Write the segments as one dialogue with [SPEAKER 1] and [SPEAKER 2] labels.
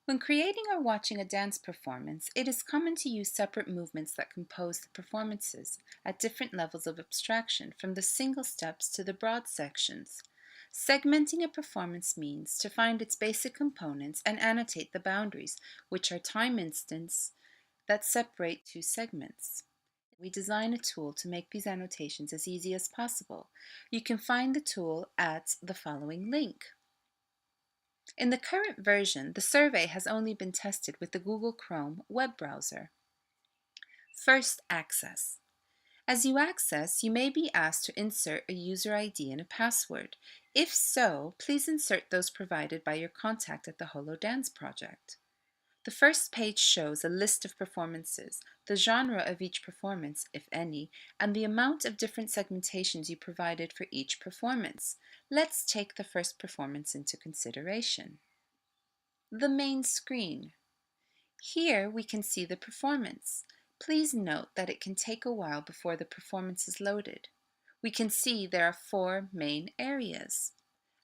[SPEAKER 1] When creating or watching a dance performance, it is common to use separate movements that compose the performances at different levels of abstraction, from the single steps to the broad sections. Segmenting a performance means to find its basic components and annotate the boundaries, which are time instants that separate two segments. We design a tool to make these annotations as easy as possible. You can find the tool at the following link. In the current version, the survey has only been tested with the Google Chrome web browser. First, access. As you access, you may be asked to insert a user ID and a password. If so, please insert those provided by your contact at the WhoLoDancE project. The first page shows a list of performances, the genre of each performance, if any, and the amount of different segmentations you provided for each performance. Let's take the first performance into consideration. The main screen. Here we can see the performance. Please note that it can take a while before the performance is loaded. We can see there are 4 main areas.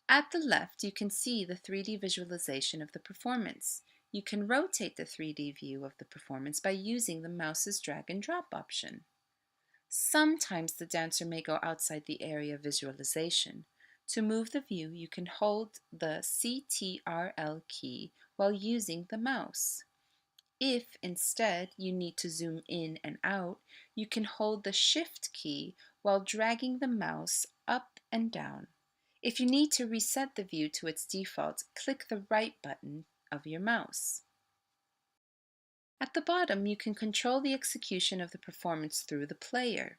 [SPEAKER 1] At the left, you can see the 3D visualization of the performance. You can rotate the 3D view of the performance by using the mouse's drag and drop option. Sometimes the dancer may go outside the area of visualization. To move the view, you can hold the CTRL key while using the mouse. If instead you need to zoom in and out, you can hold the Shift key while dragging the mouse up and down. If you need to reset the view to its default, click the right button of your mouse. At the bottom, you can control the execution of the performance through the player.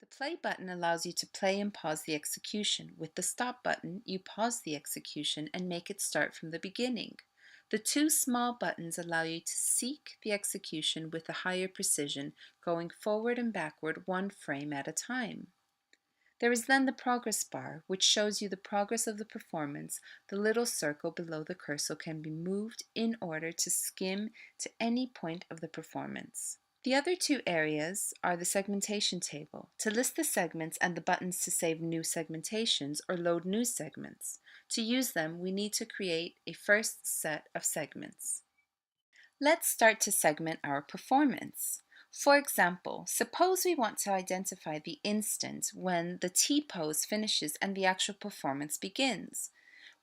[SPEAKER 1] The play button allows you to play and pause the execution. With the stop button, you pause the execution and make it start from the beginning. The 2 small buttons allow you to seek the execution with a higher precision, going forward and backward 1 frame at a time. There is then the progress bar, which shows you the progress of the performance. The little circle below the cursor can be moved in order to skim to any point of the performance. The other 2 areas are the segmentation table, to list the segments, and the buttons to save new segmentations or load new segments. To use them, we need to create a first set of segments. Let's start to segment our performance. For example, suppose we want to identify the instant when the T-pose finishes and the actual performance begins.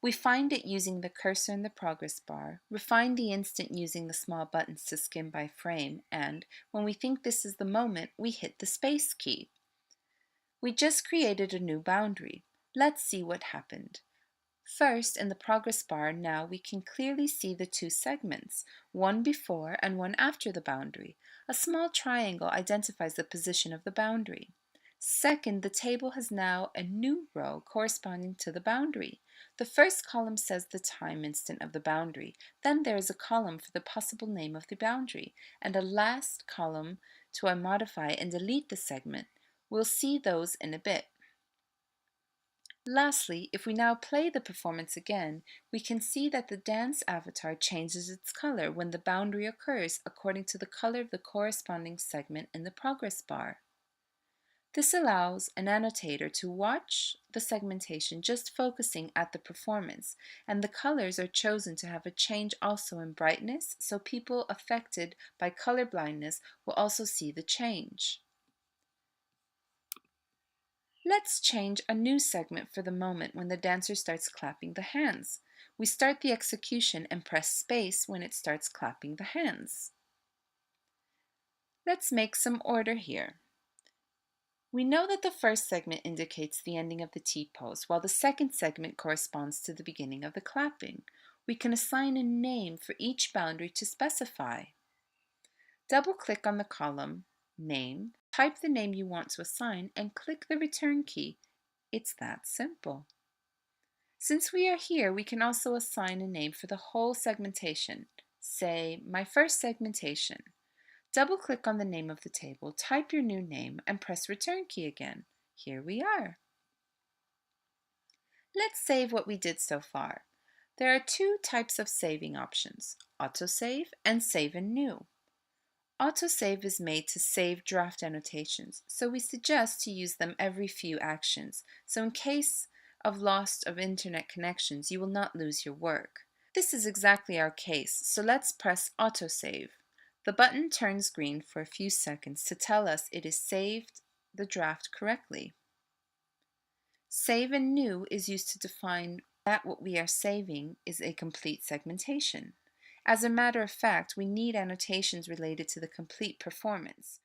[SPEAKER 1] We find it using the cursor in the progress bar, refine the instant using the small buttons to skim by frame, and when we think this is the moment, we hit the space key. We just created a new boundary. Let's see what happened. First, in the progress bar, now we can clearly see the 2 segments, one before and one after the boundary. A small triangle identifies the position of the boundary. Second, the table has now a new row corresponding to the boundary. The first column says the time instant of the boundary. Then there is a column for the possible name of the boundary, and a last column to modify and delete the segment. We'll see those in a bit. Lastly, if we now play the performance again, we can see that the dance avatar changes its color when the boundary occurs according to the color of the corresponding segment in the progress bar. This allows an annotator to watch the segmentation just focusing at the performance, and the colors are chosen to have a change also in brightness, so people affected by color blindness will also see the change. Let's change a new segment for the moment when the dancer starts clapping the hands. We start the execution and press space when it starts clapping the hands. Let's make some order here. We know that the first segment indicates the ending of the T-pose, while the second segment corresponds to the beginning of the clapping. We can assign a name for each boundary to specify. Double-click on the column Name, type the name you want to assign, and click the return key. It's that simple. Since we are here, we can also assign a name for the whole segmentation. Say, my first segmentation. Double-click on the name of the table, type your new name, and press return key again. Here we are. Let's save what we did so far. There are 2 types of saving options, autosave and save in new. Autosave is made to save draft annotations, so we suggest to use them every few actions. So in case of loss of internet connections, you will not lose your work. This is exactly our case, so let's press Autosave. The button turns green for a few seconds to tell us it is saved the draft correctly. Save and New is used to define that what we are saving is a complete segmentation. As a matter of fact, we need annotations related to the complete performance.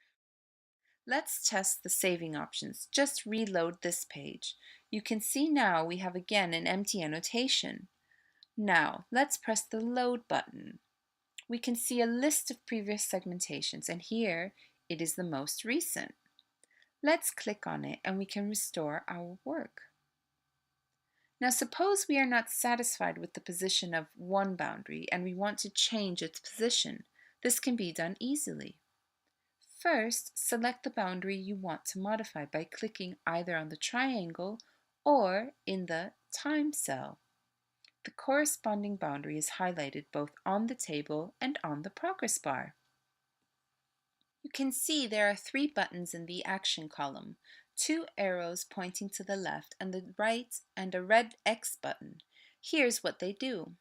[SPEAKER 1] Let's test the saving options. Just reload this page. You can see now we have again an empty annotation. Now, let's press the Load button. We can see a list of previous segmentations, and here it is the most recent. Let's click on it and we can restore our work. Now suppose we are not satisfied with the position of one boundary and we want to change its position. This can be done easily. First, select the boundary you want to modify by clicking either on the triangle or in the Time cell. The corresponding boundary is highlighted both on the table and on the progress bar. You can see there are 3 buttons in the Action column, 2 arrows pointing to the left and the right and a red X button. Here's what they do.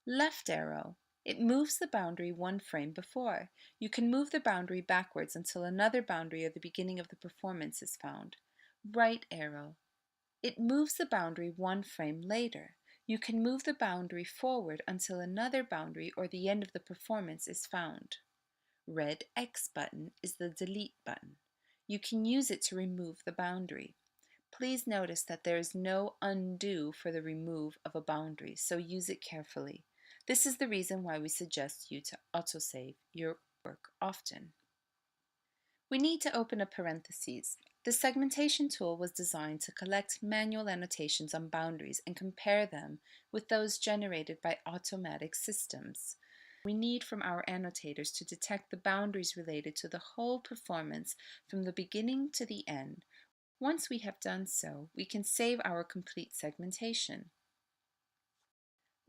[SPEAKER 1] Left arrow. It moves the boundary 1 frame before. You can move the boundary backwards until another boundary or the beginning of the performance is found. Right arrow. It moves the boundary 1 frame later. You can move the boundary forward until another boundary or the end of the performance is found. Red X button is the Delete button. You can use it to remove the boundary. Please notice that there is no undo for the remove of a boundary, so use it carefully. This is the reason why we suggest you to autosave your work often. We need to open a parentheses. The segmentation tool was designed to collect manual annotations on boundaries and compare them with those generated by automatic systems. We need from our annotators to detect the boundaries related to the whole performance from the beginning to the end. Once we have done so, we can save our complete segmentation.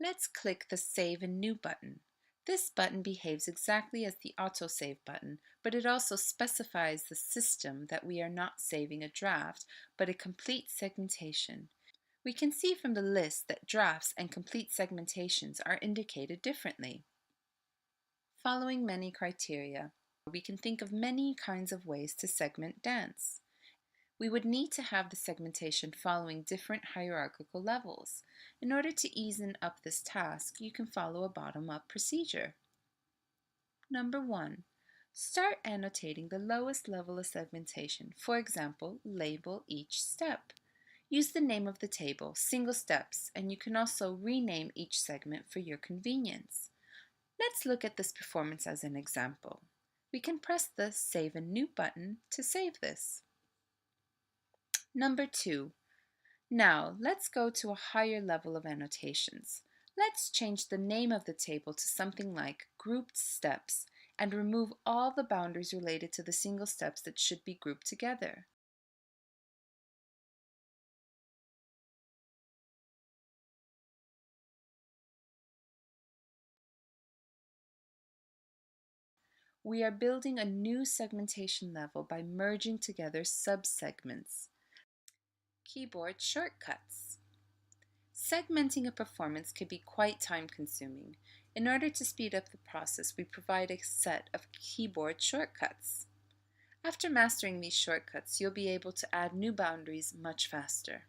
[SPEAKER 1] Let's click the Save and New button. This button behaves exactly as the autosave button, but it also specifies the system that we are not saving a draft, but a complete segmentation. We can see from the list that drafts and complete segmentations are indicated differently. Following many criteria, we can think of many kinds of ways to segment dance. We would need to have the segmentation following different hierarchical levels. In order to ease up this task, you can follow a bottom-up procedure. Number 1. Start annotating the lowest level of segmentation. For example, label each step. Use the name of the table, single steps, and you can also rename each segment for your convenience. Let's look at this performance as an example. We can press the Save and New button to save this. Number 2. Now, let's go to a higher level of annotations. Let's change the name of the table to something like Grouped Steps and remove all the boundaries related to the single steps that should be grouped together. We are building a new segmentation level by merging together subsegments. Keyboard shortcuts. Segmenting a performance can be quite time-consuming. In order to speed up the process, we provide a set of keyboard shortcuts. After mastering these shortcuts, you'll be able to add new boundaries much faster.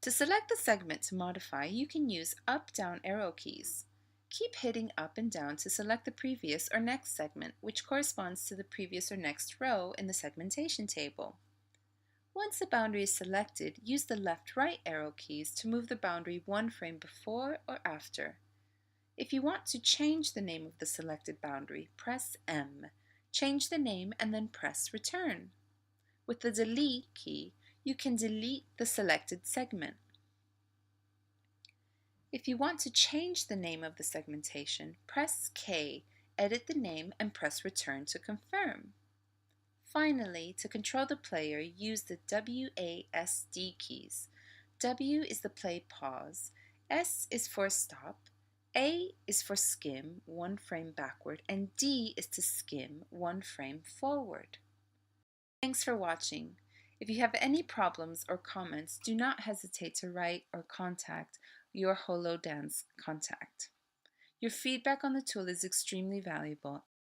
[SPEAKER 1] To select the segment to modify, you can use up-down arrow keys. Keep hitting up and down to select the previous or next segment, which corresponds to the previous or next row in the segmentation table. Once the boundary is selected, use the left-right arrow keys to move the boundary 1 frame before or after. If you want to change the name of the selected boundary, press M. Change the name and then press Return. With the Delete key, you can delete the selected segment. If you want to change the name of the segmentation, press K, edit the name, and press Return to confirm. Finally, to control the player, use the WASD keys. W is the play pause, S is for stop, A is for skim 1 frame backward, and D is to skim 1 frame forward. Thanks for watching. If you have any problems or comments, do not hesitate to write or contact your WhoLoDancE contact. Your feedback on the tool is extremely valuable